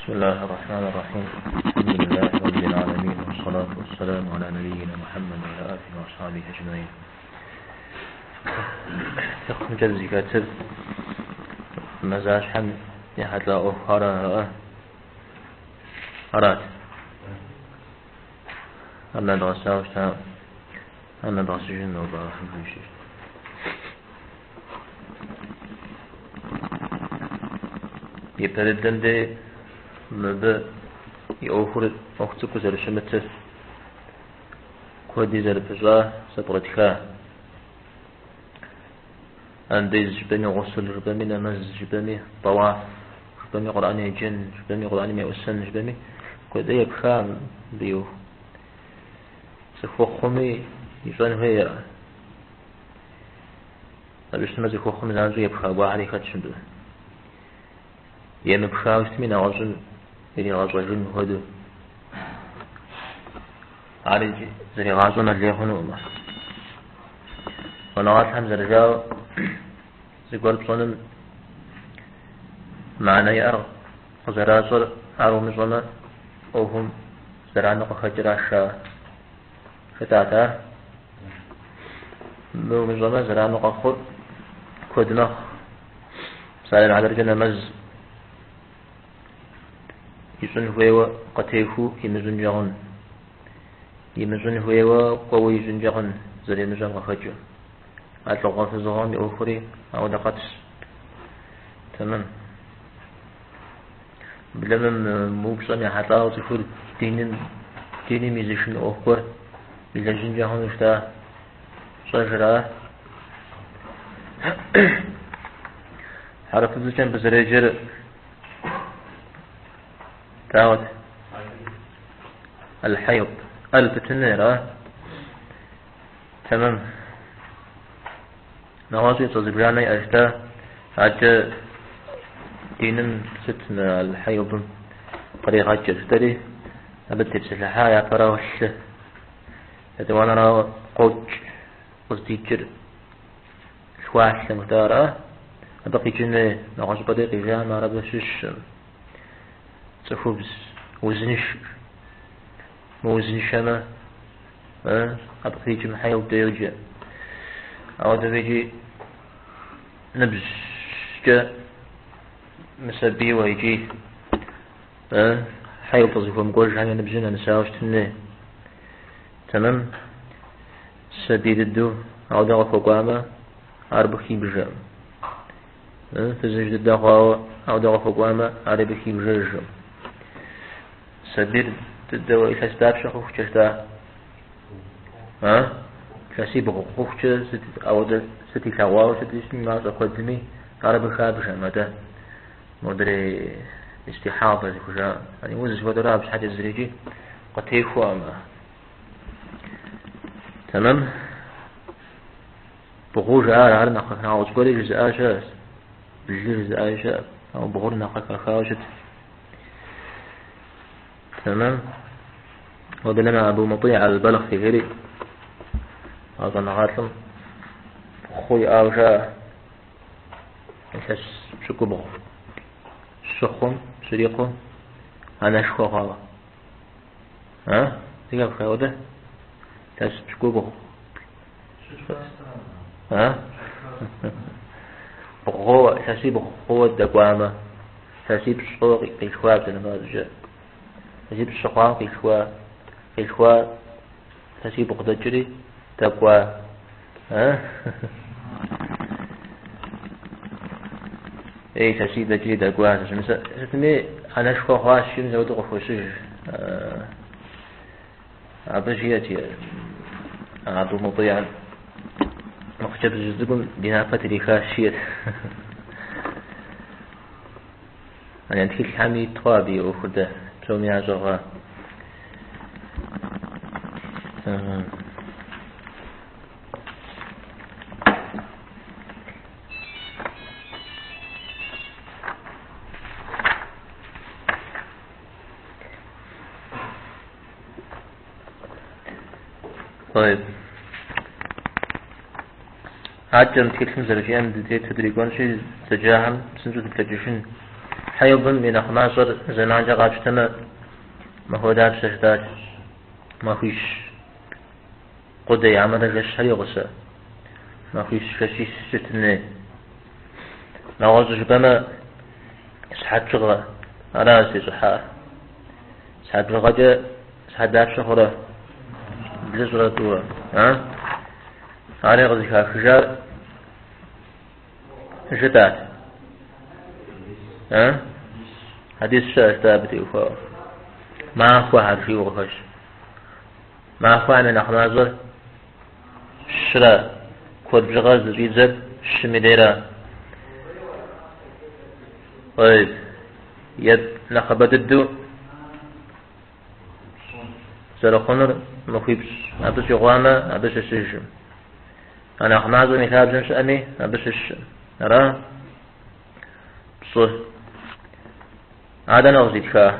بسم الله الرحمن الرحيم. الحمد لله رب العالمين، والصلاة والسلام على نبينا محمد وعلى آله وأصحابه أجمعين. فقه جزي كاتب مزاج حمد يحد لا أخرى أراد أنا درسها وشتها أنا درس جنة وبارك في شيء. يبتدئ دي مبا يأخر أختك زر شمتس كودي زر بجاه سبغتكا عندي جبني غسل جبني نماز جبني طواف جبني قرآني جن جبني قرآني مئوسن جبني كودي يبخام بيو سفوخمي يجان هي أبيش نماز يخوخمي زانجو يبخام واحد يخدشن دو يمبخام اسمي نغزن زي غازوين هدو عارج زي غازونا اللي هنوما ونغاز حمزة رجاو زي قرب صنم معنا يأرغ زرازر عرو مزونا وهم زرانق خجر عشا فتاتا مو مزونا زرانق خد كدنخ سالم على رجنا مز يسون هو قتيفو يمزون جهن يمزون هو قوي جهن زري مزون خجو أطلق في الزغام يأخري أو دقتس تمام بلمن موبصني حتى تفور ديني ميزيشن أخبر بلجن جهن اشتا صجرا حرف الزجن بزريجر تعود الحيض البتنيرة تمام نوازي تزبراني أجدا عجا دينن ستنا الحيض طريقة جرستري أبدت بسلحة يا فراوش يتوانا را قوج وزديجر شواح لمدارة أبقي جنة نغاز بديقي جانا ربشش خبز وزنش موزنش أنا أبقي جم حيو ديرجة أو دبيجي نبز جا مسبي ويجي حيو تظيفه مقولش حاجة نبزنا نساوش تنه تمام سبيد الدو أو دغا فوقاما أربخي بجام فزنج الدغا أو دغا فوقاما أربخي بجام سبيل الدواء الأسباب شخوخ جدا كسيب خوخ جدا أو ستي كواو ستي اسمي ما تقدمي عربي خابش مدى مدري استحاضة كجا يعني وزج ودرا بس حاجة زريجي قتيفو أما تمام بغوش هذا نقل نعوز قولي جزء آشاس بالجزء آشاس أو بغور نقل خاوشت تمام. وبلما أبو مطيع البلخ في غيري هذا نغاتم خوي آوشا إنساس شكو بغو شخون شريقون أنا شكو غاوة تيجا بخير ده تاس شكو بغو بغو تاسي بغو الدقوامة تاسي بشطوق إخواب تنمازجة تجيب الشقاق إخوة تجيب قدجري تقوى إيه تجيب دجري تقوى ستمي أنا شقاق غاشين زود غفوشي عبجيتي عبد المطيع مخجب جزدكم بنافة لخاشية يعني أنت كل حامي طوابي وخده تومي عزوها طيب عجم تكلم زرجين دي تدريقون شيء تجاهم سنجد التجشن حيوبن من أخماصر زمان جاقات تما ما هو دار سجدات ما فيش قدي عمل الشهر يغسى ما فيش فشيش ستنة نوازج بما سحاد شغلة أراسي صحاء سحاد رغجة سحاد دار شغلة بجزرة دورة علي غزيها فجار جدات حديث شاش ثابت يوفا ما أخوة هالشي وغفش ما أخوة من أخنازر شرا كود بجغاز ريزد شميديرا طيب يد نخبت الدو سرخونر مخيبش أبس يغواما أبس السجم أنا أخنازر مثاب جنش أمي أبس الشم نرى صح هذا نوزيد كا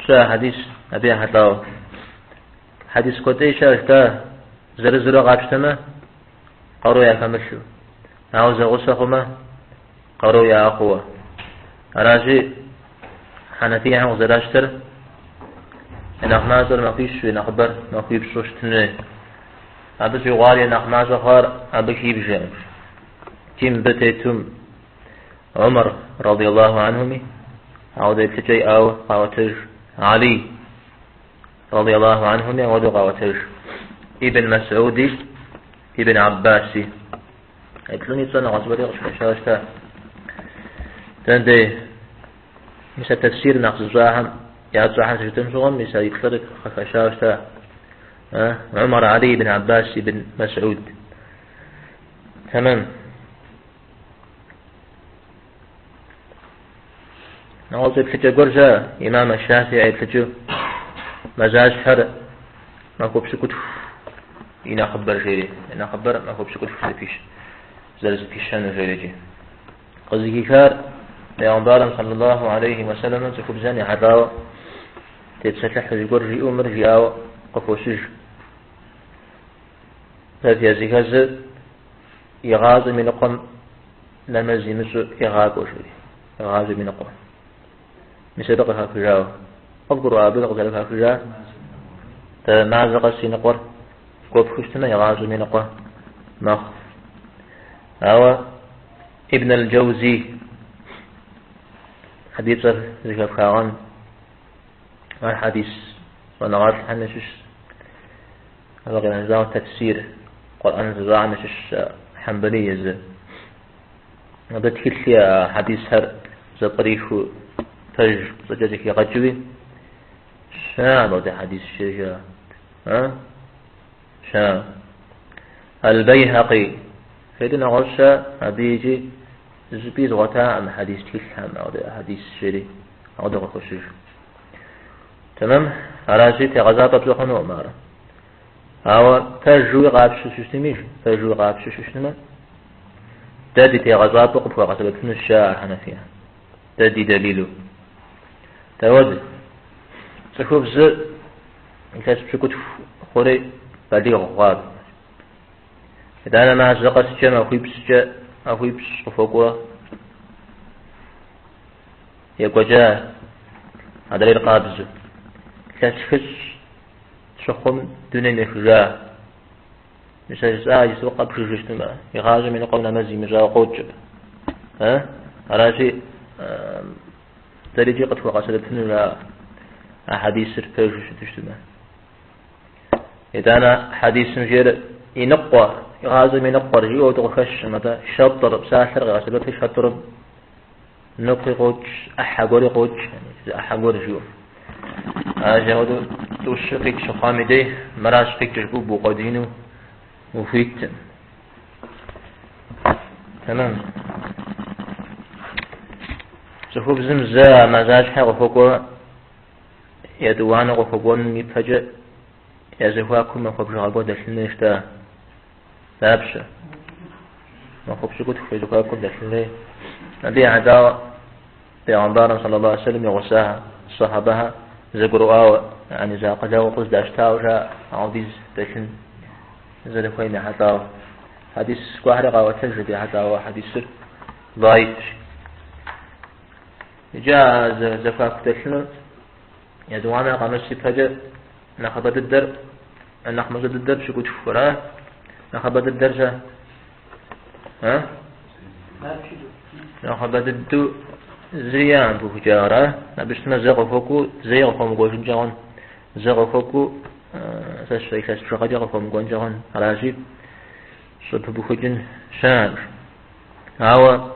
شا حديث أبي حتى حديث كوتي شا زر غابشتما قرو يا كمشو عاوز غسخما قرو يا أخوة أراجي حنفية عن زراشتر إن أخنازر ما فيش نخبر ما فيش شوشتنه أبس يغالي نخنازر خار أبس يبجان كم بتيتم عمر رضي الله عنهم عود يبتجي أو قاوتج علي رضي الله عنهم عود قاوتج ابن مسعودي ابن عباسي يتلوني تصنع غصبتي غصبتي شاشتا تندي مثل تفسير نقص الزاهم يا الزاهم سجتم شغم مثل يتلرك خشاشتا عمر علي بن عباس بن مسعود تمام نوازي بحجة قرجة إمام الشافعي بحجة مزاج حر ما كوب سكوت إنا خبر غيري إنا خبر ما كوب سكوت فيش زرز فيشان غيري قصدي كار لأنبارم صلى الله عليه وسلم تكوب زاني عداوة تتسلح قرجي أمر جاو قفوسج ففي زكاز يغاز من قم لمزي مسو يغاق وشري يغاز من قم مسبقها فجاو أقدر أبلغ ذلك فجاو تمازق السنقر قف خشتنا يغاز من قم مخ أو ابن الجوزي حديث ذكر خاغان الحديث ونغات حنشش بقي نظام تفسير قرآن نظام نشش حنبلية زي بدخل فيها حديث هر زطريف تج زجاجك يغجوي شان وده حديث الشركة شان البيهقي فإذن غشة هديجي زبيز غتاء عن حديث تلحم أو ده حديث الشري أو ده غشش تمام على شيء غزات بزخن ومارا أو تجوي غاب شو تجوي غاب شو تدي تغزات وقف وقتل من الشاعر حنفيها تدي دليله تود تشوف زر كاسب شكوت خوري بليغ غاب إذا أنا مع زقة سجن أخوي بس فوقه يقوجا هذا القابز كاسفش شخم دون نفجا مثل زاج سوق بشجتما يغاز من قولنا مزي مجا قوج على شيء درجة قد وقصد فينا أحاديث سرفيش تجتما إذا أنا حديث مجير ينقى يغاز من نقى رجيو تغفش متى شطر بساحر غاسبته شطر نقي قوج أحقوري قوج أحقوري جيو أجهدو توشقك شخامي دي مراش فيك جبوب وقدينو وفيت تمام شوفوا بزمزا مزاج حق فوقو يدوان وفوقون ميفجأ يزفاكم ما خبش غابو دشلنا اشتا تابشا ما خبش قد فيزفاكم دشلنا نبي عداوة بيغنبارا صلى الله عليه وسلم يغساها صحابها زقروا يعني زاق جاو قصد أشتاو جاء عوديز دشن زاد خوينا حتى حديث كواحد قاوة جدي حتى هو حديث ضعيف جاء زفاف تشنو يدوانا قامت سيبهجة نخبت الدر نخمز الدر شو كنت فراه نخبت الدرجة ها نخبت الدو زريان بوجارة نبشتنا زغفوكو زيغفو مقوشن جاغن زغفوكو ساشفاي ساشفاق جاغفو مقوشن جاغن راجب صبح بوخجن شامر هاو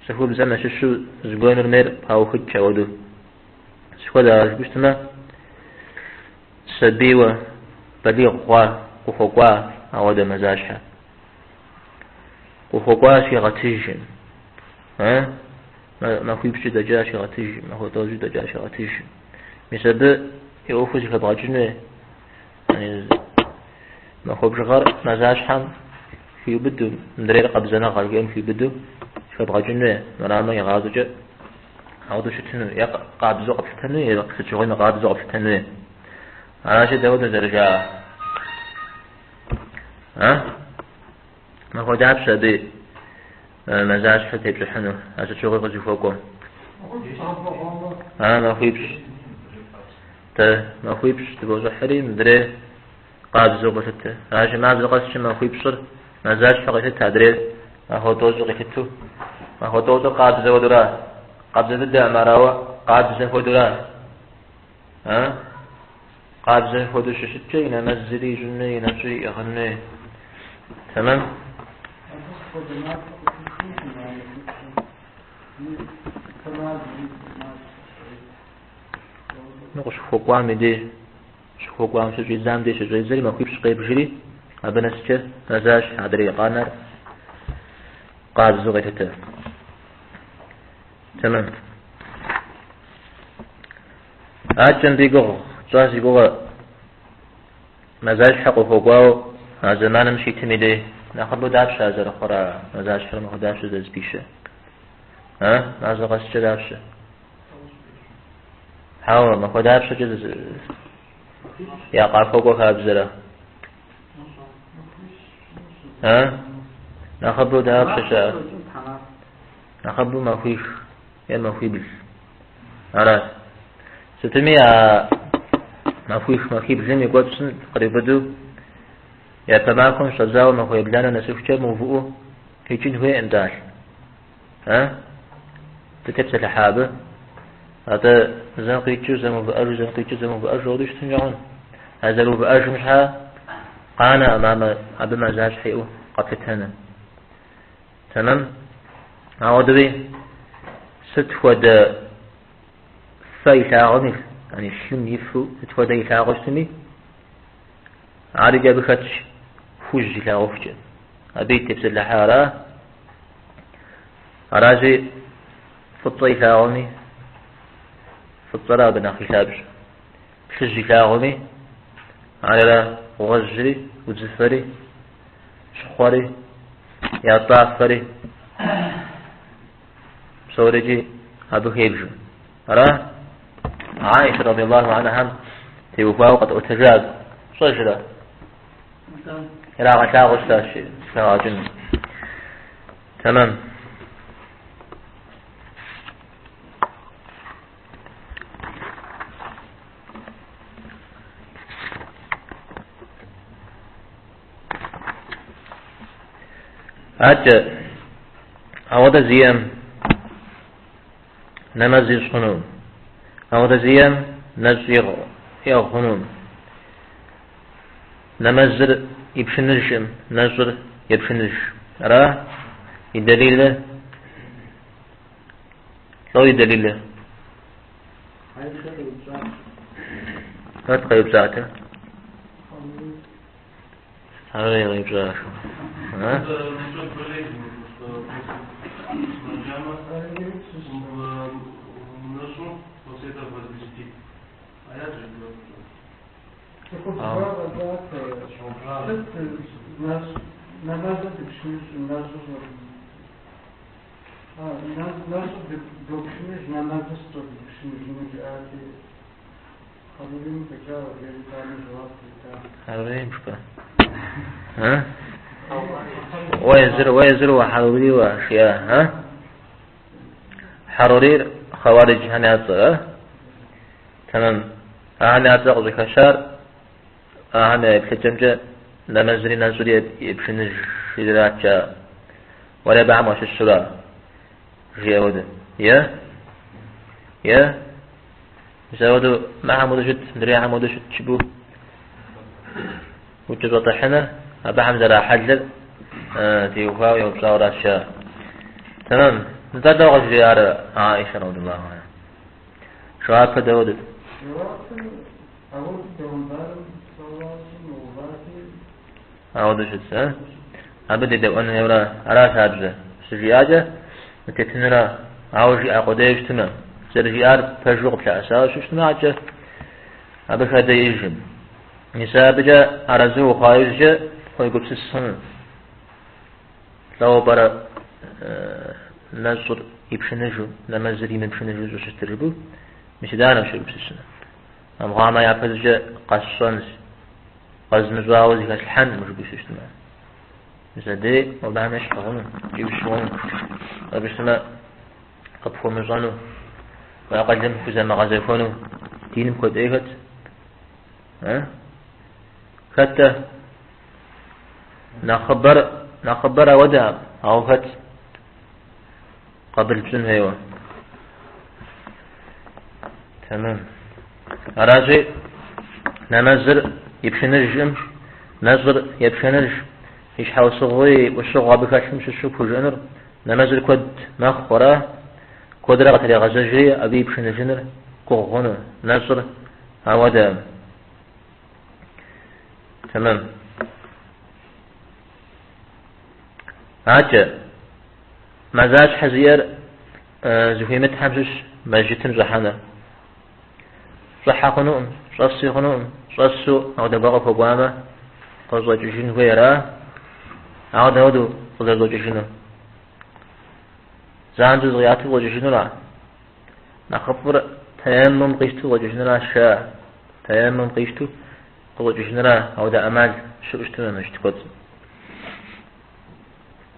سفو بزمن ششو زبون المير هاو خج شاودو سفو دارج بشتنا سبيوة بليغ قوا قفوقوا هاو دا مزاشها قفوقوا شي غتيجن ها ما خوي بشي دجا شي غتيجن ما هو دوجي دجا شي غتيجن مسبب يوفو شي خباجنه يعني ما هو بشغر مزاشها في بدو مدري قبزنا غالقين في بدو شبغى جنة مرامة يغازج عودو شتنو يا قابزو قبشتنو يا قبشتشوغي ما قابزو قبشتنو أنا شد داود درجة ها ما هو جاب شدي مزاج فتي بشحنو هذا شغل قصي فوقهم ما خويبش ما خويبش تبغى حري مدري قابزو قبشته هذا ما زو قصش ما خويبشر مزاج فقط تدري ما هو توزو قتتو ما هو توزو قابزة ودرا قابزة الدع مراوة قابزة ودرا ها قابزة ودرا ششتشي نمزلي جنة نمشي أغنى تمام نقش فوقوا مدي فوقوا شجي زام دي شجي زري ما كيبش قيب جري أبنسجة مزاج عدري قانر قابزو قتته تمام أجن ديقو جاسي قوة مزاج حقو فوقواو زمان مشي تميدي ناخدو دابش هذا الأخرى مزاج حقو ناخدو دابش داز بيشه ها نازل قصة دابش حاول ناخدو دابش جز يا قافوقو خابزرة ها ناخدو دابش شا ناخدو ما فيش يا ما في بس عرفت ستمية ما فيش ما في بزين يقعد سن قريب بدو يا تماكم شزاو ما هو يبلانا نسوفته موفوه هيجين هو انداش ها تتبس الحابة هذا زين قيتشو زين بأجر زين قيتشو زين بأجر وديش تنجعون هذا لو بأجر مش ها قانا أمام أبي ما زاج حيو قتلتنا تمام عود بي ستفود فايتا غني يعني شلم يفو ستفود يتا غشتني عادي جاب ختش فوج لا غفج أبي تبس الحارة راجي في الطيفة غني في الطراب بناخي ثابش بشجي لا غني على وغجري وزفري شخوري يا طافري بصورجي هذا هيبجو أرى عائشة رضي الله عنها توفى وقد أتجاز صجرة إلى غشاء غشاش سراجن تمام أجل أودا زيام نمزي صنون أودا زيام نزيغ يغنون نمزر يبشنجم نزر يبشنج راه الدليل لو الدليل ما تقيب ذاته هذا يغيب ذاته ها ها ويزر وحروري وأشياء ها حروري خوارج هنأت تمام هنأت قصدي خشار هنا بحجمجة نمزري نزولي يبشنج شدرات ولا بعمش السورة جيود يا زودو ما عمود جد دري عمود جد شبو وجد طحنا أبا حمزة لا حجل تيوفاو يوبصاو راشا تمام نتدى وقت زيارة عائشة رضي الله عنها شو عارفة داود أعود جد أبدي دو أنه يورا أراس هابزة سجياجة متتنرا عاوجي أقوديش تمام سرجيار فجوق بلا أساس وشتما عجة أبك هذا يجم نسابجة أرزو خايجة ويقول سسن لو برا نصر يبشنجو نمزري من بشنجو زو سترجبو مش دانا شو بسسن أم غاما يعفزجة قصنس قزم زواوزي كالحن مش بسسن مثل دي والله مش فهمه يبشون أبشتما قبفو مزانو وأقدم كذا ما غزفونه دينم كود إيكت حتى نخبر ودع أو فت قبل بسن هيوا تمام أراجي نمزر يبشنرج نزر يبشنرج إيش حاول صغوي والصغوى بكاشمش الشوك وجنر نمزر كود مخوراه قدرة قتل غزجري أبي بشن جنر كوغون نصر عودا تمام عاجة مزاج حزير زهيمة حمسش مجتم زحنا صحة خنوم صصي خنوم صصو أو دبغة فقوامة قصوة جشن ويرا أو دودو قصوة جشنو زانجز غياتي وجشنو لا نخبر تيمم قيشتو وجشنو لا شاء تيمم قيشتو وجشنو لا أو دا أمال شو اشتو نشتكوت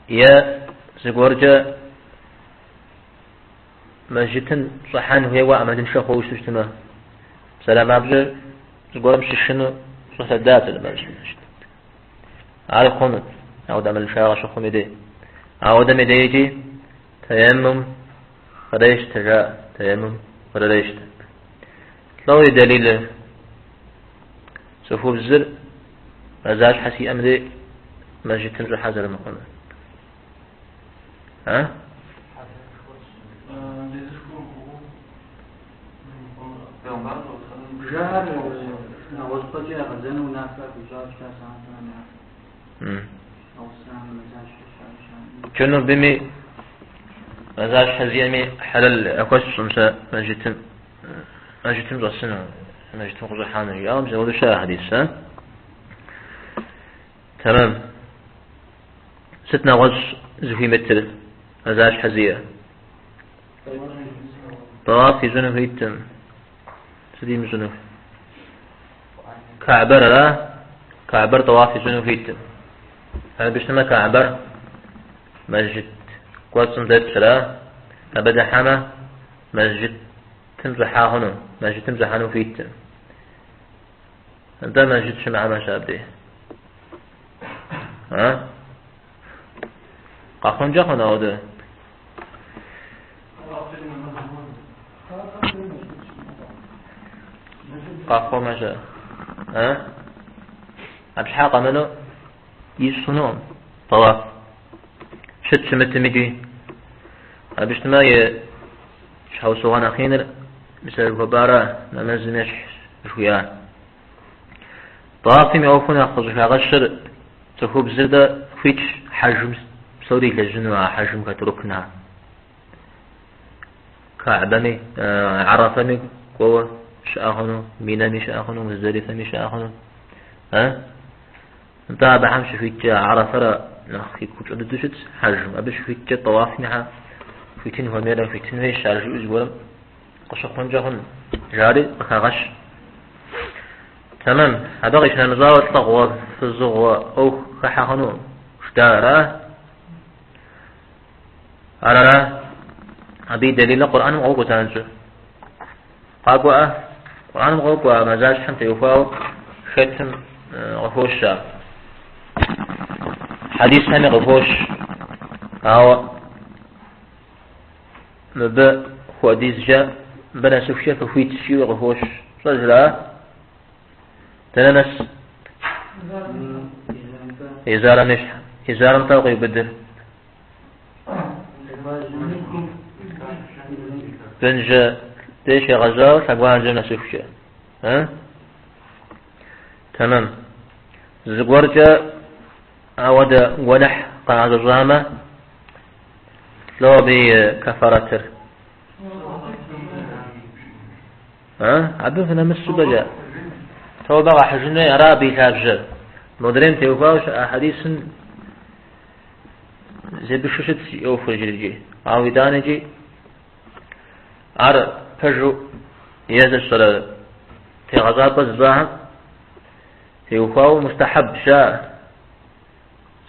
يا زغورجا مجتن صحان هو أمدن شخو وشتو سلام أبجر زغورم ششنو صحة دات المجتن عارف خونت أو دا من شاغ شخو مدي أو دا مديجي تيمم قريش تجاء تيمم قريش لو دليل سفوف الزر مزاج حسي أمري مجد تنزل حزر مقامة ها جار وصفة جاء غزان ونافع بجار شاسعة أو السلام مزاج كنو بمي مزاج حزيمي حلال أكوس سمسا مجتم رسنا مجتم قزحانا يوم زود شاء حديث تمام ستنا غز زهي متر مزاج حزية طواف في زنف هيتم سديم زنف كعبر لا كعبر طواف في زنف هيتم هذا بيسمى كعبر مسجد قوسم ذات سلا أبدا حما مسجد تمزحا هنا مسجد تمزحانو فيت أنت مسجد شمع ما شابه ها قاقون جا هنا وده قاقون ما جا ها أبشحاق منو يسنون طواف شت شمت مجي أبشت ما شحو سوانا خينر مثل الكبارة نمزمش شويا طافي ميوفنا خصوصا غشر تخوب زردة فيتش حجم سوري لجنوا حجم كتركنا كعبني عرفني قوة شاهنو مينامي شاهنو مزدلفة شاهنو ها انت بحمش فيك عرفة نخي كوش أدوشت حجم أبش فيك طواف نها فيتين هميرا فيتين هاي شارج أسبوع قشق من جهن جاري بخاغش تمام هذا غيش نزاوة طغوة في الزغوة أو خحاهنو دارا أرى أبي دليل القرآن مغوق تانجو قابوا القرآن مغوق مزاج حمت يوفاو ختم غفوش حديث هم غفوش أو مبا حديث جاء بنا سفشة فويت شيء غفوش رجلا تننس إزارة نشح إزارة طاقي بدر بنجا ليش غزاو حقوان جنة سفشة ها تمام زقورجا أودا ونح قاعد الرامة لو بكفارتر ها عبد فينا مس بجا تو بقى حجنا رابي كابجا مدرين توفاوش أحاديث زي بشوشت يوفر جلجي عاودانجي عر فجو يزل صلاة في غزابة الزاهم توفاو مستحب شاء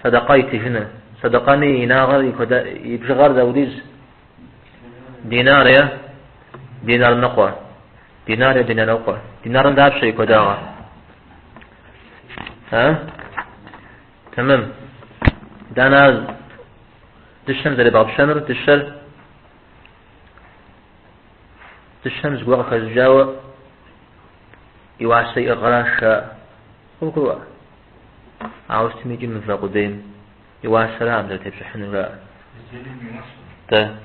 صدقايتي هنا صدقاني ناغر يبشغر داوديز دينار يا دينار نقوى دينار يا دينار نقوى دينار نداب شيء كداغا ها تمام دانا دشمز اللي بعض شمر دشمز قوة خزجاوة يواسي إغراشا هو قوة عاوز تميجي من فاقودين يواس سلام ذا تبش حنو لا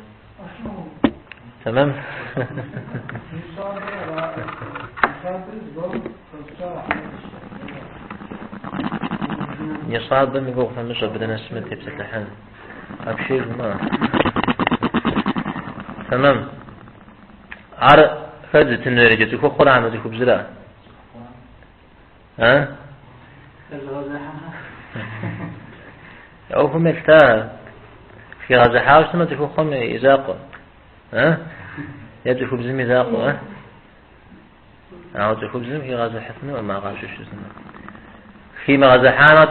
تمام يصاب من يقول خمسة بدنا اسمه تبس الحين أبشير ما تمام عر فزت النرجة تكون قرآن وتكون بزلا ها أو هم يفتار في غزة حاوس ما تكون خم يزاقه ها يبدو خبز يزاقه ها عاوز خبز في غزة حفنه وما غاش شو اسمه في غزة حانا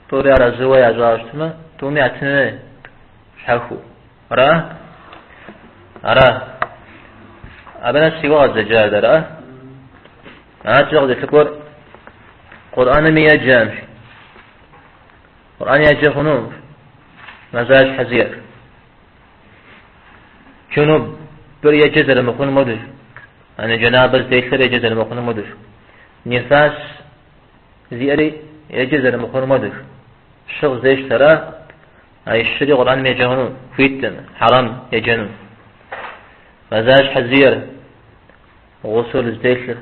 توري على زوايا جاشتما تومي عتنه شحفو أراه أبنا سوى الزجاج أراه أتغذى تقول قرآن مية جامش قرآن يجي خنوم مزاج حزير شنو بر يجزر مخون مدر أنا جنابز ديشتر يجزر مخون مدر نفاس زياري يجزر مخون مدر الشخص ديشترا أي الشري قرآن مية جهنم فيتن حرام يجنم مزاج حزير غسول ديشتر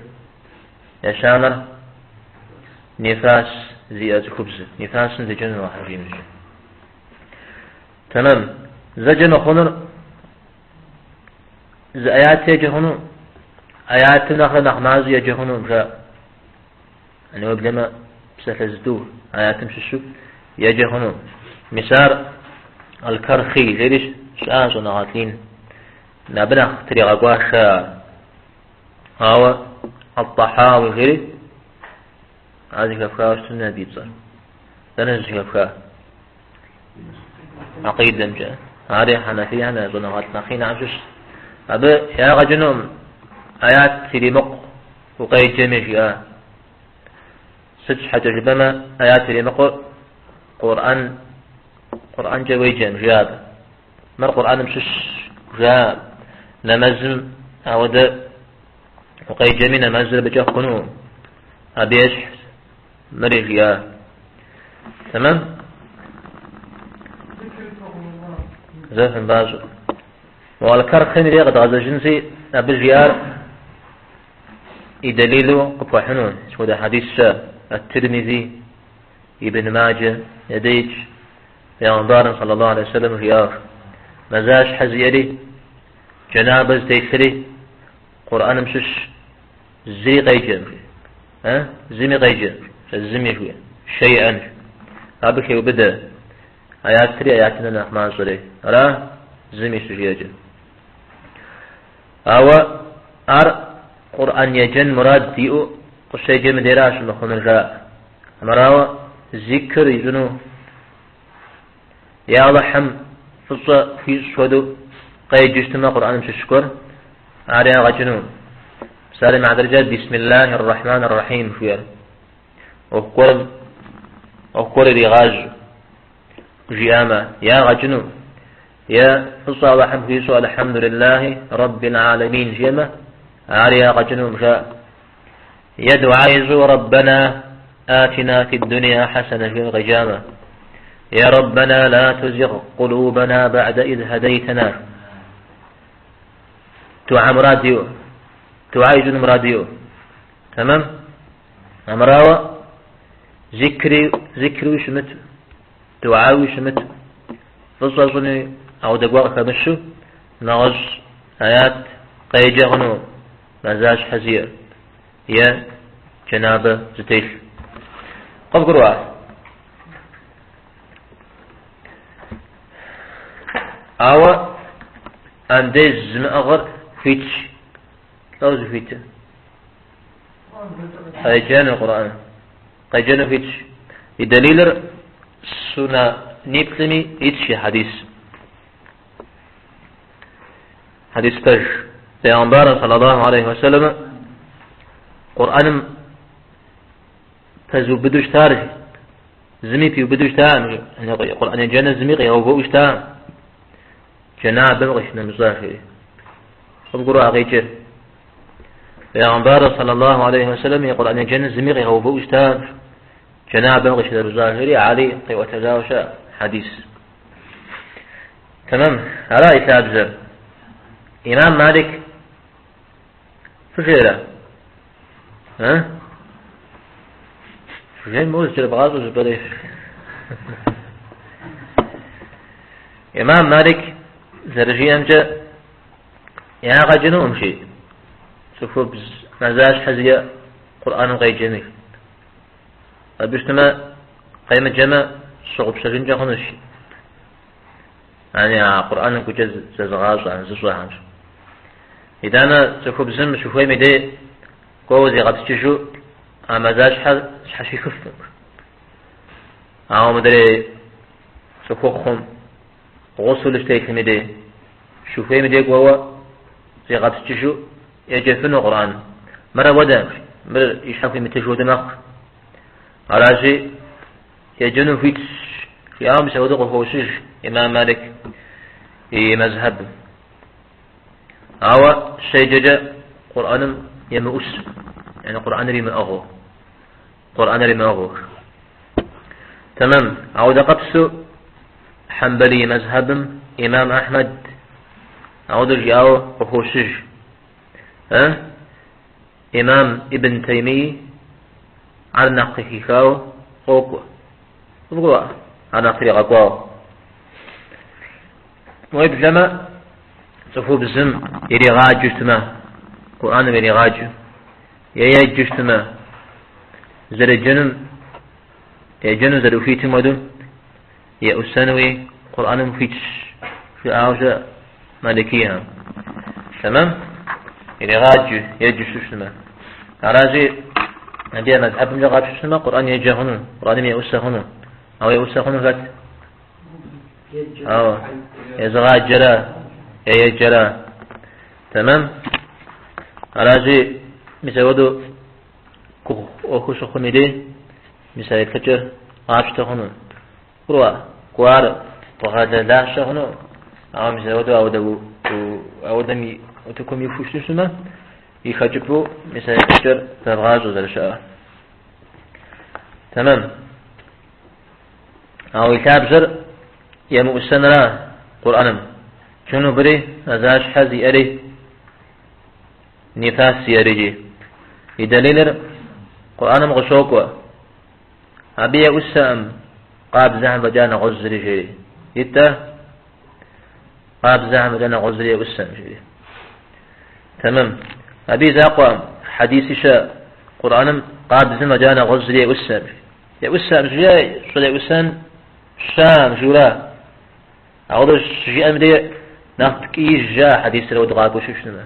يشامر نفاس زيادة خبز نفاس زجن وحريم تمام زجن خنر آيات يجهنون آيات نخماز يجهنون جاء يعني وبلما بسلزدوه آيات مششو يجهنون مسار الكرخي ليش شاش ونغاتين نبنخ طريقة قواشا هو الطحاوي غيره هذه كفاءة سنة بيتصل تنزل كفاءة عقيد دمجة هذه حنفية أنا ظنغات نخينا عجش أبا يا رجنهم آيات تريمق وقيد جميع ستش حتى ربما آيات تريمق قرآن جوي جاب ما القرآن مشش جاب نمزم أودا وقيد جميع نمزل بجاه قنوم أبيش مريجيا تمام زف بازو والكر خمري قد غزا جنسي أبجيار يدليلو قطوة حنون اسمه ده حديث الترمذي ابن ماجه يديج بيغنبار صلى الله عليه وسلم رياض مزاج حزيري جنابز تيسري قرآن مشش زي قيجم ها زمي قيجم الزمي شوية شيئا هابك يبدأ آيات تري آياتنا نحمان صلي راه زمي شجيجة أو قرآن يجن مراد ديو قشي جم ديراش مخون الجاء مراوة ذكر يجنو يا الله حم فصا في سودو قيد جشتما قرآن مشكر عريا غجنو سالم عدرجات بسم الله الرحمن الرحيم فير وقر رغاج جياما يا غجنو يا فصا وحم في سؤال الحمد لله رب العالمين جيما عريا غجنو مشاء يدعو ربنا آتنا في الدنيا حسنة في الغجامة يا ربنا لا تزغ قلوبنا بعد إذ هديتنا تعام راديو تعايز مراديو تمام أمراوة ذكري وشمت دعاوي شمت فصلني أو دقواق خمسو نغز آيات قيجغنو مزاج حزير يا جنابة زتيش قف قروا أوا أندز مأغر فيتش لوز فيتش قيجان القرآن قيجان فيتش الدليل سنة نيبتمي إتش حديث بج پیغمبر صلى الله عليه وسلم قرآن فزو بدوش تارج زمي في بدوش تار قرآن جنة زمي أو بوش تار جناح بمغش نمزاخي خبروا غيجر پیغمبر صلى الله عليه وسلم يقول أن جنة زمي أو بوش تار جناح بمغش نمزاخي علي وتجاوش حديث تمام على إثاب زر إمام مالك فجيرة ها فجير موز جرب غازو جبريش إمام مالك زرجي أمجا يا غجنو أمشي سوفو مزاج حزية قرآن غي جميل بشتما قيمة جمع صعب سجن جاخنش يعني قرآن كجز زغاز عن زغاز عنش إذا أنا سوف بزم شوفي مدي قوزي قد تشجو مزاج حشي خف أو مدري سوف خم غسل اشتيك مدي شوفي مدي قوة زي قد تشجو يجفن القرآن مرة ودا مرة يشحفي متجو دماغ على شيء يجنو فيتش في عام سعودة قفوشيش إمام مالك مذهب أو شيء جاء قرآن يمؤس يعني قرآن ريم أغو تمام أو دقبس حنبلي مذهب إمام أحمد أو درجاو قفوشيش إمام ابن تيمية على نقه كاو قوكو أنا طريق أقوى ويب جمع صفوب الزم يلي غاج جشتما قرآن يلي غاج يا جشتما زر الجنم يا جنم زر فيت مدن يا أسنوي قرآن مفيتش في عاوجة مالكيها تمام يلي غاج يا جشتما عراجي نبي مذهب من غاج جشتما قرآن يجهنون قرآن يأسهنون أو يوسخون فت أو يزغى جرا يجرا تمام راجي مسودو وخش خميدين مساي فجر عاش تخنون قروا قوار وهذا لا شخنو أو مسودو أو دمي وتكم يفوش سما يخجبو مساي فجر تبغاجو ذا الشاء تمام أو يتاب زر يمو السنرا قرآنم شنو بري نزاش حزي أري نفاس يريجي يدليل قرآنم غشوكوا أبي أسام قاب زعم بجانا غزري جيري يتا قاب زعم بجانا غزري أسام جيري تمام أبي زاقوا حديث شاء قرآنم قاب زعم بجانا غزري أسام يا أسام جاي صلي أسام شام جورا أقدر شيء أمدي ناخذ جاء حديث لو دغاق وشو شنو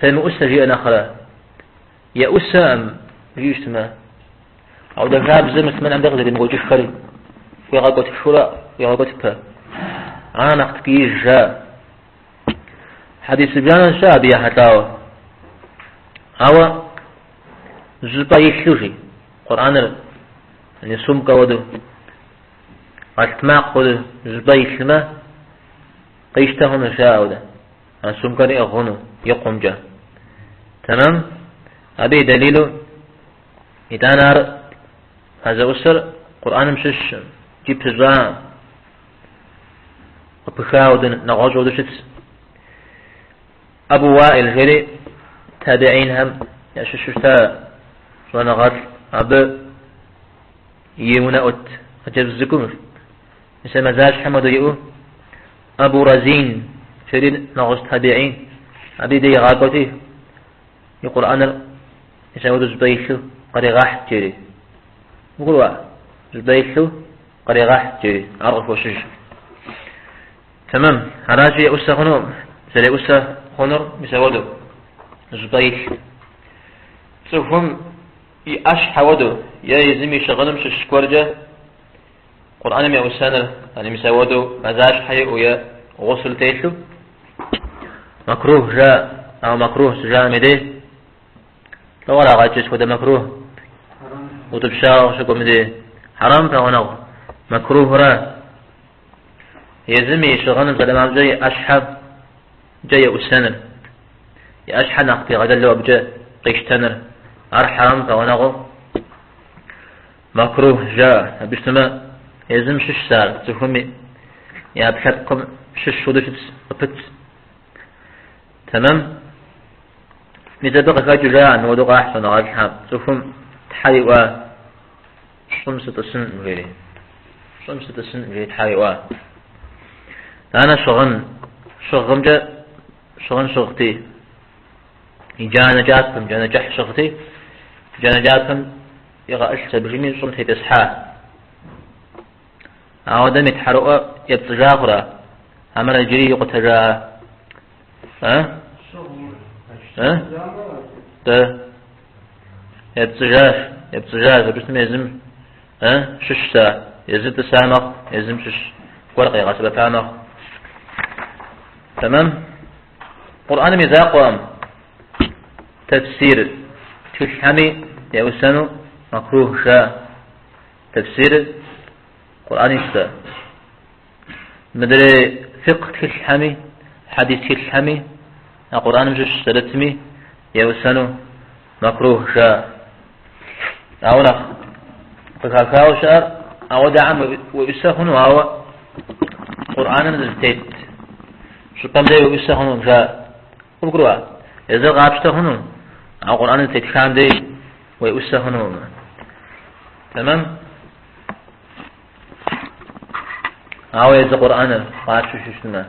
فالمؤسس جاء نخلا يا أسام جيشتما أو دفاب زمس من عندك زين نقول جفري في غاقة الشورى في غاقة البا أنا أختكي جاء حديث بيانا شابي حتى أو زبا يشلوشي قرآن يعني سمك ودو أتماق ودو زبا يشلما قيشتهن شاء وده أنا سمكري أغنو يقوم جا تمام أبي دليله إذا نار هذا أسر قرآن مشش جيب تجرى وبخاود نغاز ودشت أبو وائل جري تابعين هم يششتا ونغاز أبو يمنا أت أجاب الزكومر مثل مزاج حمد يقول أبو رزين شرين نغاز تابعين أبي دي غاقوتي يقول أنا يساود زبيشو قريغاح جري يقولوا زبيشو قريغاح جري عرف وشج تمام هراجي أسا خنو سلي أسا خنر مساودو زبيش سوفهم يأش حودو يا يزمي شغلم ششكورجا قرآن مي أسانا يعني مساودو مزاج حي ويا غسل تيشو مكروه جاء أو مكروه سجاء مدي لو لا غاجس وده مكروه وتبشاو شكو مدي حرام فهو مكروه را يزمي شغلم قدام جاي أشحب جاي أسنر يا أشحب نقطي غدا لو أبجا قيشتنر حرام فهو مكروه جاء بشتما يزم شش سار تفهمي يا بحق شش ودشت أبت تمام نتبقى كجراء ودقى أحسن أصحاب تفهم تحريوا شمسة السن غيري شمسة السن غيري تحريوا أنا شغم جاء شغتي جانا جاء شغتي جانا جاتكم يغا أشتا بجميل شمتي تسحا أعودا متحرقوا يبتجاغرا عمل الجري يقتجا ده يبتجاج بسم يزم ششتا يزد سامق يزم شش ورقة غاسبة فامق تمام قرآن مزاقوام تفسير تلحمي يوسنو مكروه شاء تفسير قرآن يستا مدري فقه تلحمي حديث تلحمي القرآن مجش سلتمي يوسنو مكروه شاء أولا فكاكاو شاء أو دعم ويسخنو هو قرآن نزلتيت شو قام دي ويسخنو شاء وبقروا إذا غابشتهنو أو قرآن نزلتيت كام دي ويسخنو تمام أو إذا قرآن غابشو ششتنا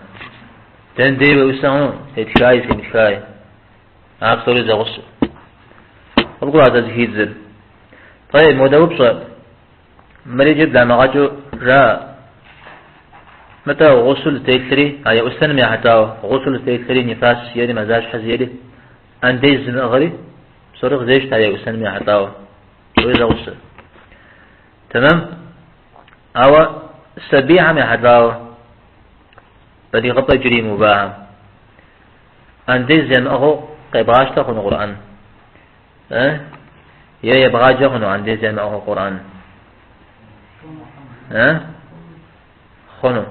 تن دي ويسخنو يتشاي سيمشاي أكثر إذا غصو وبقروا هذا زهيد طيب مدوب صار مريجب لما غاجو جاء متى غسل تيتري هاي أستنمي حتى غسل تيتري نفاس يدي مزاج حزيري أنديز نغري صرخ زيش هاي أستنمي حتى وإذا غسل تمام أو سبيعة من حتى بدي غطى جري مباهم أنديز ينأغو قيباش تخون قرآن يا يبغى جهنو عندي زي ما هو القرآن خنو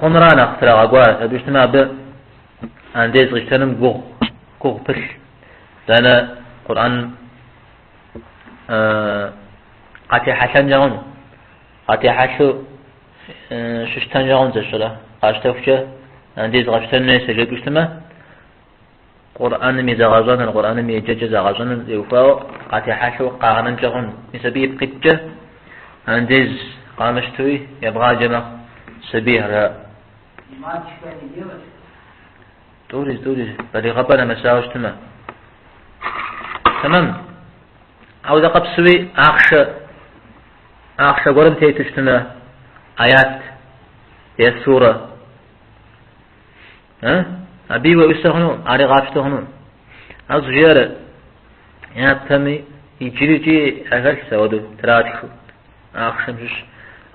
رانا اخترع أقوال أبيش ما ب عندي زغشتنم قوغ بش لأن القرآن قاتي حشان جهنو قاتي حشو ششتن جهن زشلا قاشتوفشة عندي زغشتن نيسا جيبش ما قرآن ميزاغازان القرآن ميجاجزاغازان يوفاو قاتي حاشو قاغنن جغن نسبيه بقجة عنديز قامشتوي يبغى جمع سبيه را توريز بدي غبنا مساوشتما تمام عاوز قبسوي أخشى قرب تيتشتنا آيات هي السورة أبي ويستهنون على غابشتهنون عاوز جيارة يا تمي يجري جي أغل سودو تراتكو أخشمش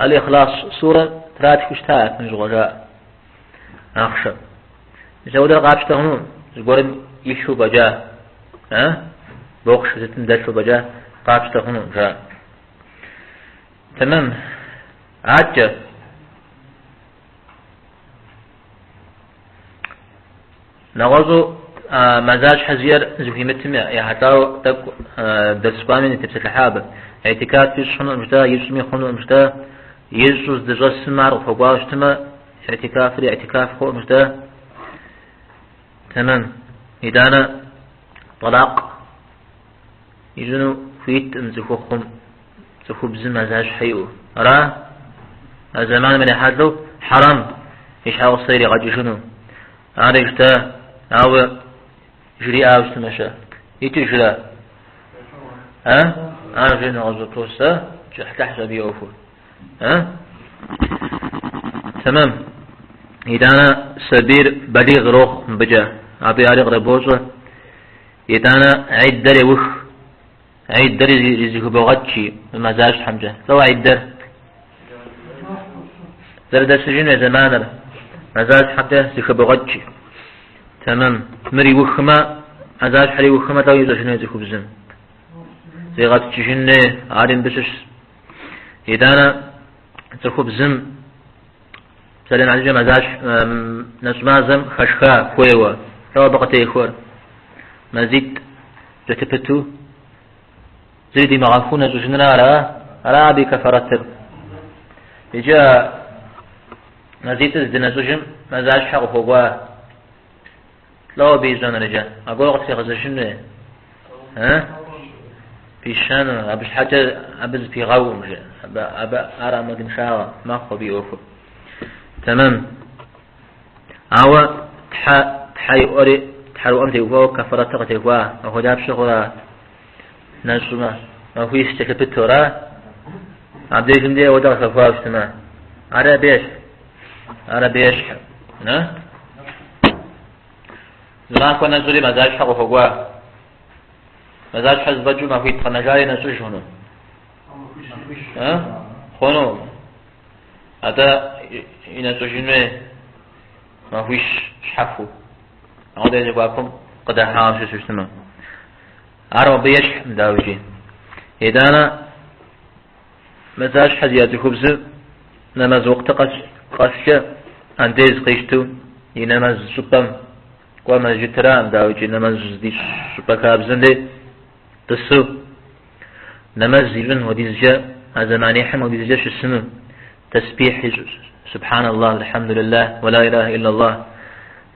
الإخلاص سورة تراتكو شتاك من جغجاء أخشم زودر قابش تغنون زقورن يشو بجا بوقش تتندشو بجا قابش تغنون جاء تمام عجة نغزو مزاج حزير زوهي متمع يا حتى درس بامين تبسط الحابة اعتكاف في شنو مجدا يسمي خنو مجدا يجوز دجاج سمار وفقواش تما اعتكاف لي اعتكاف خو مجدا تمام إدانا طلاق يجنو فيت مزخوخم زخو بزم مزاج حيو راه الزمان من يحدو حرام إيش هاو صيري قد يشنو هذا يجتا أو جري أوش تمشى يتجرى أنا جينا غزوتوسا تحت بيوفو تمام إذا أنا سبير بليغ روح بجا أبي أريغ ربوزة إذا أنا عيد دري وخ عيد دري زيكو بغتشي مزاج حمجة لو عيد در در سجن زمان مزاج حتى زيكو بغتشي تمام مري وخما مزاج حري وخما تو يزجن زيكو بزن زي غتشجن عارين بسش إذا أنا زيكو بزن سلام عليكم مزاج نسمازم خشخا خويوا لو بقتي خور مزيد جتبتو زيدي مغافون زوجنا را بك فرتر يجا مزيد الزنا زوجم مزاج حق فوقوا لو بيزون رجا اقول وقت في غزشن بيشان ابش حاجه ابز في غوم ابا ارى مدن شاوا ما خو بيوفو تمام عوا تحي أوري تحرو أمتي وفاو كفرات تغتي وفاه وهو داب شغلا نجمة ما هو يشتكي بالتورا عبدالله جمدية ودغ خفاه اجتماع على بيش زمان كنا نزولي مزاج حق وفقواه مزاج حزب جو ما هو يتخنجاري نسوش هنو خونو هذا إن تجنوا ما فيش شحفو هذا يجبكم قد حاش سيستم عرب بيش مداوجين إذا أنا مزاج حزيات خبز نماز وقت قش أنديز قيشتو ينماز سبم وما جتران داوجين نماز ديش سبكابزن دي تسو نماز زيلن وديزجا هذا حم وديزجا شو اسمه تسبيح سبحان الله الحمد لله ولا إله إلا الله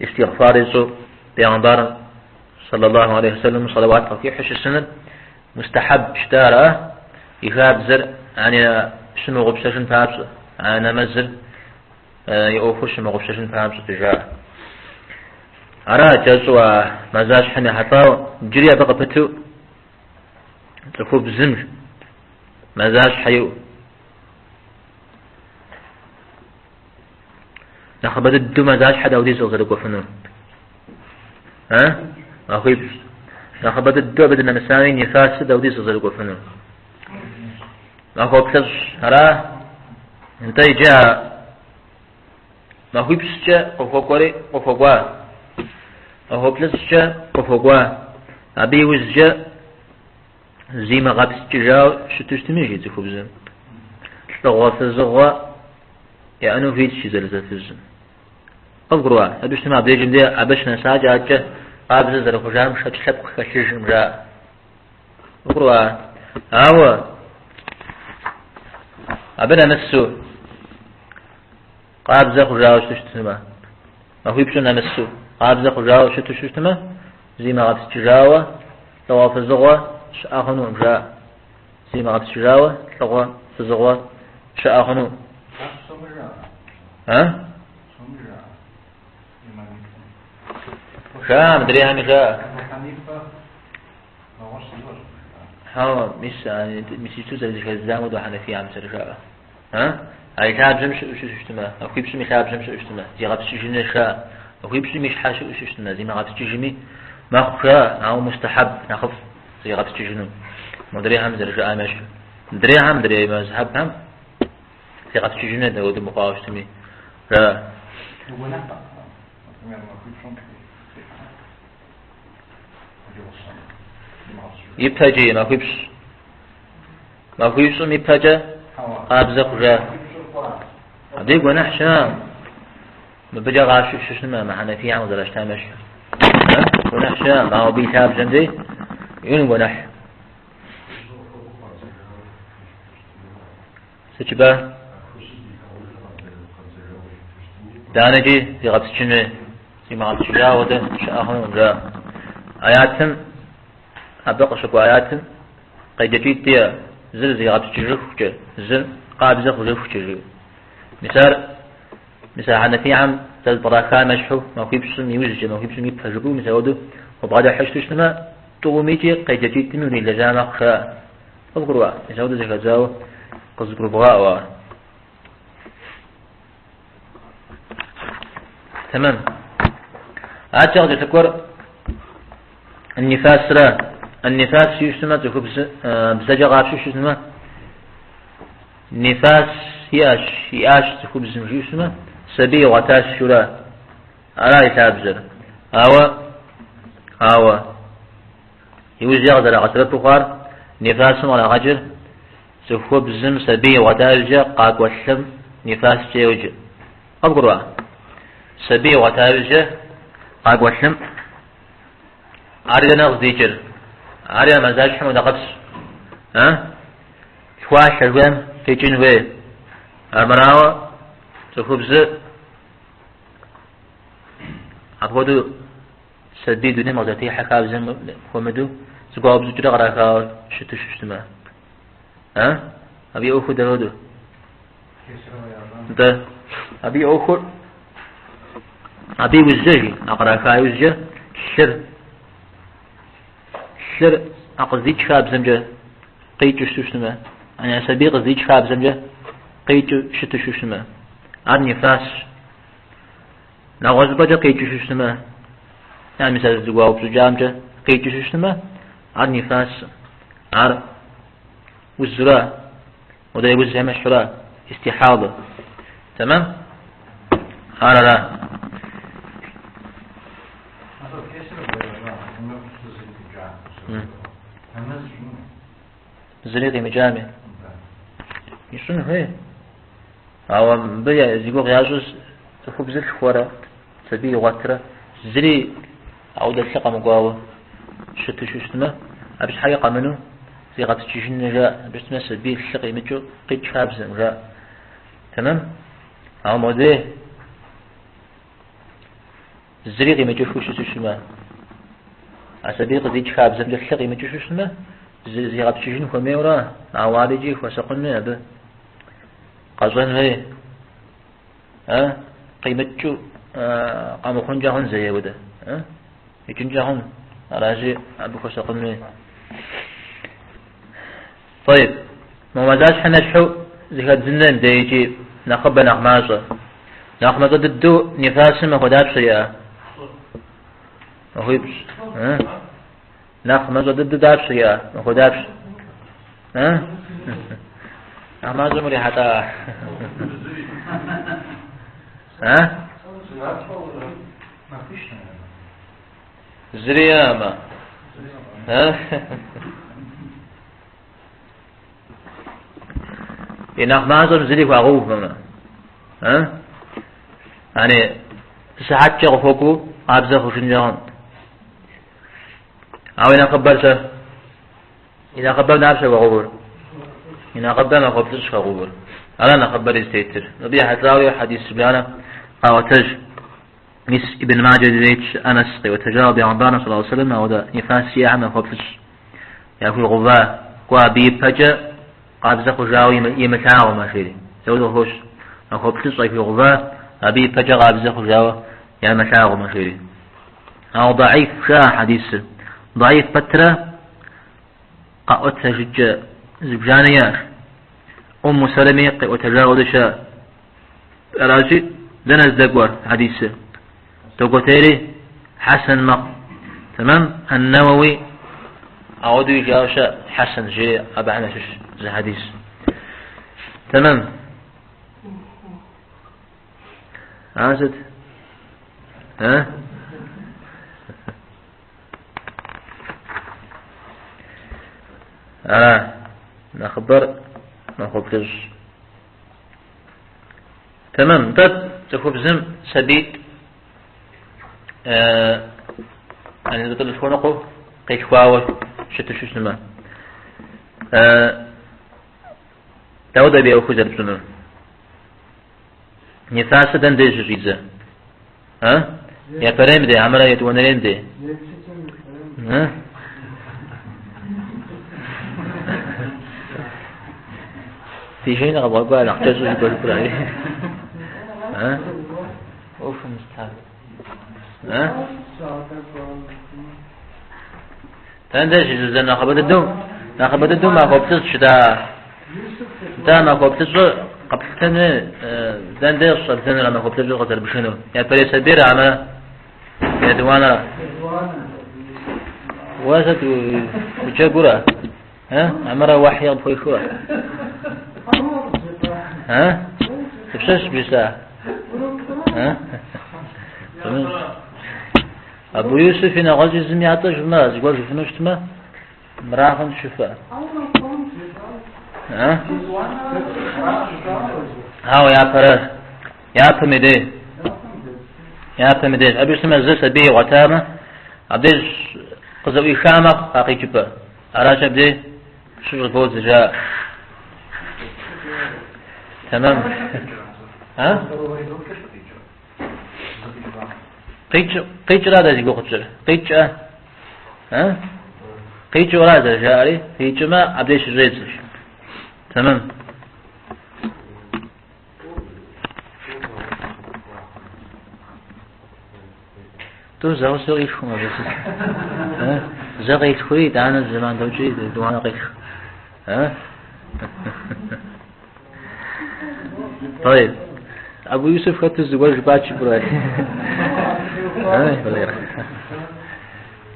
استغفار يسوع بيغمبار صلى الله عليه وسلم صلوات في حش السنة مستحب اشتارة يخاب زر يعني شنو غبشاشن فابس أنا مزل يوفوش ما غبشاشن فابس تجاه أرى جزوة مزاج حني حطاو جريا بقى بتو تخوب زمج مزاج حيو نخبط الدو مزاج حدا ودي زغزر قفنون أخيب نخبط الدو بدنا مساوين يفاسد ودي زغزر قفنون أخو بسج هرا انتي جاء أخو بسجا وفوقوري وفوقوا أخو بسجا وفوقوا أبي وزجا زي ما غابس جاو شتشتميجي تخو بزن تغوث الزغوة يعني في شيء زلزال في الزم أقرأ أبيش تما بديجم دي أبيش نساج أجا قابل زر خجام شد شب خشيش مجا أقرأ أو أبنا مسو قابل زر خجاو شتشتما أخوي بشنا مسو قابل زر خجاو شتشتما زي ما غابس تجاوة طواف الزغوة شأخنو مجا زي ما غابس تجاوة طواف الزغوة شأخنو شا مدري هم شا ها مش يعني مش توزع ذيك الزام وده حنفي عم سر شا هاي شاب جمش وش اشتما أخوي بس مش شاب جمش اشتما زي غابس تجيني شا أخوي بس مش حاش وش اشتما زي ما غابس تجيني ما خفا أو مستحب نخف زي غابس تجينون مدري هم درجة آمش دري هم دري مذهب هم في قصة جنة داود مقاوش تمي را يبتجي ما كيبش يبتجى أبزق را أبديك ونحشام ببجا غاش شنو ما حنا في عمود درجة آمش ونحشام ما هو بيتاب جندي ين ونح سجبا دانجي في غبس شنو في ما غبس شجاع وده شاهون ذا آياتهم أبقى شكو آياتهم قيد جديد ديا زل زي غبس شجرف زل قابزة خجرف شجرف مثال عنا في عام تل براكان مشحو ما في بسم يوزج ما في بسم يبحجبو مثال وده وبعد حشتو شنو توميتي قيد جديد تنوني لجامع خاء أذكروا مثال وده زي غزاو قصدر بغاء تمام أعتقد تذكر النفاس را النفاس شو اسمه تكو بزجاج عارف شو اسمه نفاس ياش تكو بزم شو اسمه سبي وعتاش شورا على يتابزر أوا يوز يقدر عشرة بخار نفاس ولا غجر تكو بزم سبي وعتاج قاق وشم نفاس جيوج أبغروا سبي وعتاج قاق وشم عارضنا غزيجر عارض مزاج حمود قدس شواش الوام في جنوه المناوة تخبز أبغدو سبي دوني مغزاتي حكا بزم خمدو سقوا بزجر غراكا شتو شتما أبي أخو درودو ده أبي أخو أبي وزجي أقراكا وزجي شر أقزيج خاب زمجة قيتو شتوشتما أنا أسابيق قزيج خاب زمجة قيتو شتوشتما عاد نفاس نغز بجا قيتو شتوشتما يعني مثال الزقوا بزجامجة قيتو شتوشتما عاد نفاس عاد والزراء وده يوزها مشهورة استحاضة تمام هذا لا زريقي مجامع يشون هي أو بيا زيقو غياجوز تخوب زل شخورة سبي غاترة زري أو دلسقة مقاوة شتو شوشتما أبش حاجة قامنو زي غات تشيشن جاء بس ما سبي الشقي متجو قيد شابز جاء تمام أو موديه زريقي متجو شوشتما أسبيق زي شابز جاء الشقي متجو شوشتما زي غات تشيشن خميورا عوالجي وسقنا به قصن هي قيمتشو قام خنجهن زي وده يجنجهن راجي أبو خسقنا طيب ممازاج حنا شو زي هاد زنان ده يجي نخبى نخمازة ضده نفاس ما خدابش يا أخويبش نخمازة ضده دابش يا ما خدابش نخمازة مري حتى زريامة ينخمازة زريك وغوف مما يعني ساعات شغفوكو أبزخ وشنجهن أو إذا قبلت إذا قبلنا أبشر وغبر إذا قبلنا قبلتش وغبر ألا نقبل استيتر نبي حتراوي حديث سبيانا قاوتج مس ابن ماجد زيت أنس وتجاوب عبانا صلى الله عليه وسلم ودا نفاسي عما قبلتش يأكل غبا قوابي بجا قابزق جاوي يمتاع وما شيري سوده هوش قبلتش يأكل غبا أبي بجا قابزق جاوي يمتاع وما شيري أو ضعيف شاء حديث ضعيف بترة قاوتها جج زبجانياش أم سلمي وتجاوز شاء راجي دنس دقور حديثه توقتيري حسن مق تمام النووي أعود يجاوش حسن جي أبعنا شش زي حديث تمام عازد ها نخبر ما خبرش تمام طب تخوف زم سبيت يعني تطلع شونقو قيش خواوش شتى شو اسمه تعود أبي أخذ السنة نفاسة دندش ريزة ها يا فريم دي عملا يتونرين دي ها في شيء نقبل قال نحتاج يقول كل ها اوف مستحيل ها تندش إذا ناخبت الدم ما قبضت شدا دا ما قبضت قبضتني دندش قبضتني لما قبضت قدر بشنو يعني بري سبير عما يدوانا واسد وجبرة ها عمره وحي أبوي شو ها تبشش بيسا ها أبو يوسف هنا غازي زمياته جماز يقول شوفنا شتما مراهن شفا ها هاو يا فرا يا فمدي أبي اسمه زس أبي وتامة أبدي قزوي شامة باقي جبا أراش أبدي شو الفوز جاء تمام ها قيج رادا يقول خشر قيج ها قيج رادا جاري قيج ما أبديش ريزش تمام تو زاو سوي شو ما بس ها زغيت خوي أنا زمان دوجي دوانا قيش ها طيب أبو يوسف خدت الزواج باتش براي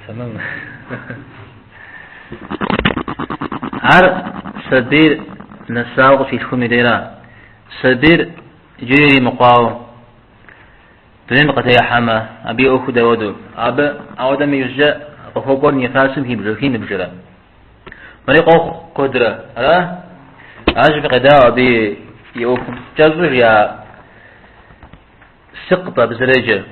تمام عر سبير نساق في الخميديرا سبير جيري مقاو تنين قتيا حما أبي أخو داودو أبا أودم يجزا أخوكور نفاسم هي بجوكين بجرا مريق أخو قدرة أجب قداء أبي يوكم جزر يا سقطة بزريجة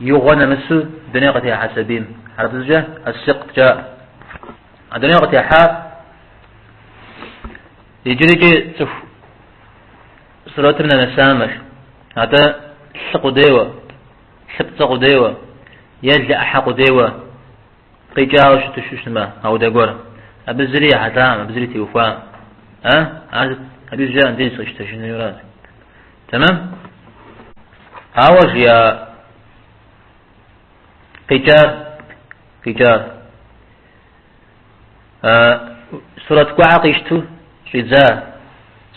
يغنى مسو دنيا قتيا حسبين عرفت الجه السقط جاء الدنيا قتيا حا يجري تف صلاتنا نسامش هذا سق ديوة سق ديوة يلجأ حق ديوة قيجاوش تشوشما أو دقورة أبزري حتام أبزري توفاء عاد أبي جاء دين سويشتشين يورات تمام هاوش يا قيجار سورة قوعة قيشتو شيزا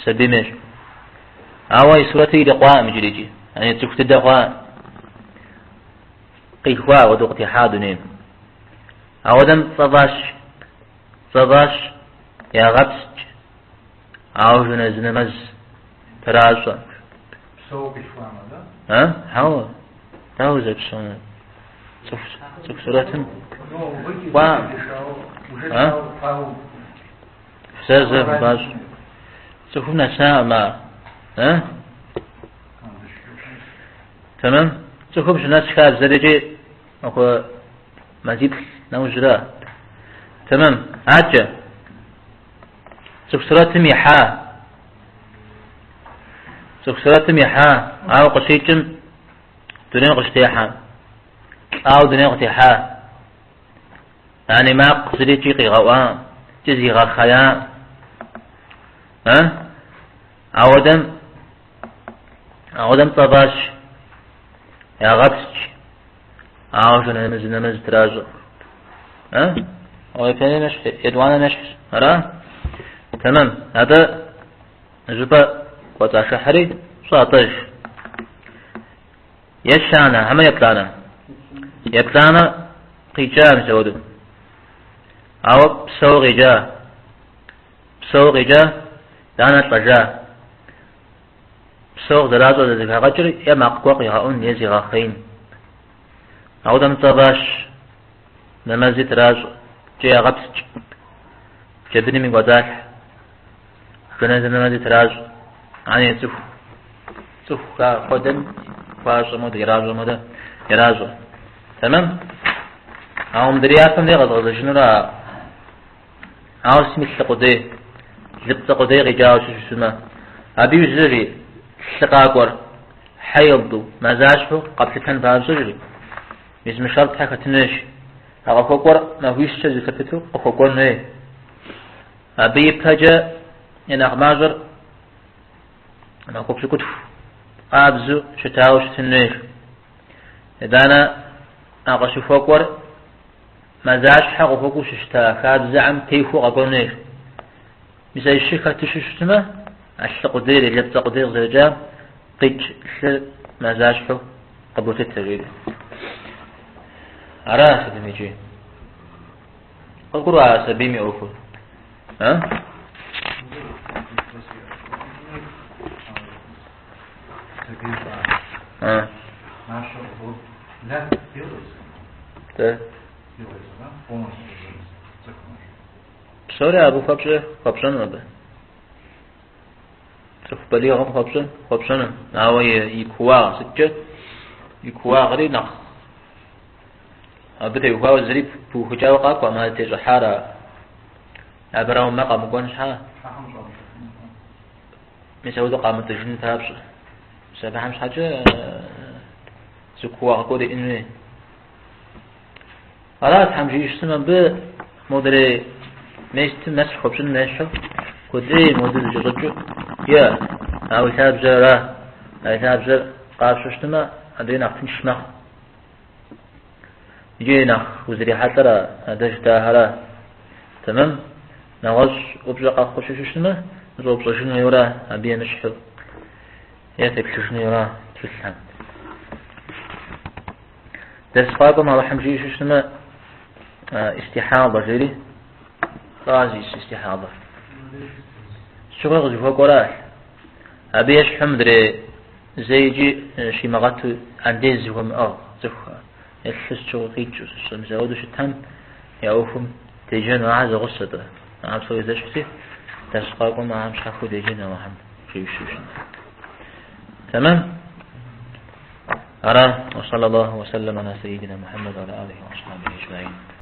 سبيمش هاوي سورة لقواء مجريجي يعني تكتد قواء قيخوا ودوقتي حادنين هاودم صداش يا غبس عاوز نمز تراسا سوق شوام ها هاو تعوزك شلون شوف سورة ها سازف باش شوفنا ساعة ها تمام شوفش ناس خارج زريجي أكو مزيد نوجرا تمام عجة سكسرات ميحا أو قشيتم دنيا قشتيحا أو دنيا قشتيحا يعني ما قصدي شيء غوان جزي غخيا ها أودم طباش يا غبسج عاوشنا نمز تراجع ها أو يفعل نشح يدوانا نشح هرا تمام هذا جبا قطع شحري شاطش يشانا هم يبلانا قيجام سودو أو بسوق جا دانا طجا بسوق درازو ذلك غجر يا مقوق يهاون يزي غاخين أو دم طباش نمازي تراز جي غبس جبني من غزال كنا نمازي تراز عني تف قدم فاش مود يرازو تمام أو مدرياتهم دي غضغض شنو را أو سمي الثقودي زبط قدي غجاو شو أبي وزري الثقاقور حيضو مزاجه قبل تنفاذ زري اسم شرط حكا تنش أغفقور ما هوش شجي كتتو أغفقور نيه أبي بتجا إن أغمازر أنا أقول كتف أبزو شتاو شتنش إذا أنا أغشو فقور مزاج حق فوقو شتا كاد زعم كيفو أقول مثل الشيخة تشتمه التقدير اللي التقدير زوجة قج مزاجه قبل التغيير أراس دميجي أقول على سبيمي أوفو ها ها بسوري أبو خبشن أبو تخبلي غم خبشن ناوي يكوا سكت يكوا غري نخ أبدا يكوا زريب بوخجاو قاقوا ما تيجو حارة أبراو مقام قونش حا مسعودو قامت جن تابش سبحانش حاجة سكوا قودي إنوي خلاص حمجي يشتمن ب مدري ميست مسح خبشن ماشو كودي موديل جرجو يا أو يتاب زر قاششتما أدينا فنشمخ يجينا وزري حترا أدش داهرا تمام نغش أبجق خششتما زوب شنو يرى أبي نشحو ياتك شنو يرى تسلم درس قاكم على حمجي شتما استحاضة جري رازي استحاضة شو غزي فوق وراح أبيش حمدري زيجي شي مغاتو عنديز وهم زخا يحس شو غيجو سمزاودو شتهم يعوفهم تيجين وعاز غصة عم سوي ذا شفتي تسقاكم ما عم شافو تيجين وهم شي تمام أرى وصلى الله وسلم على سيدنا محمد وعلى آله وصحبه أجمعين.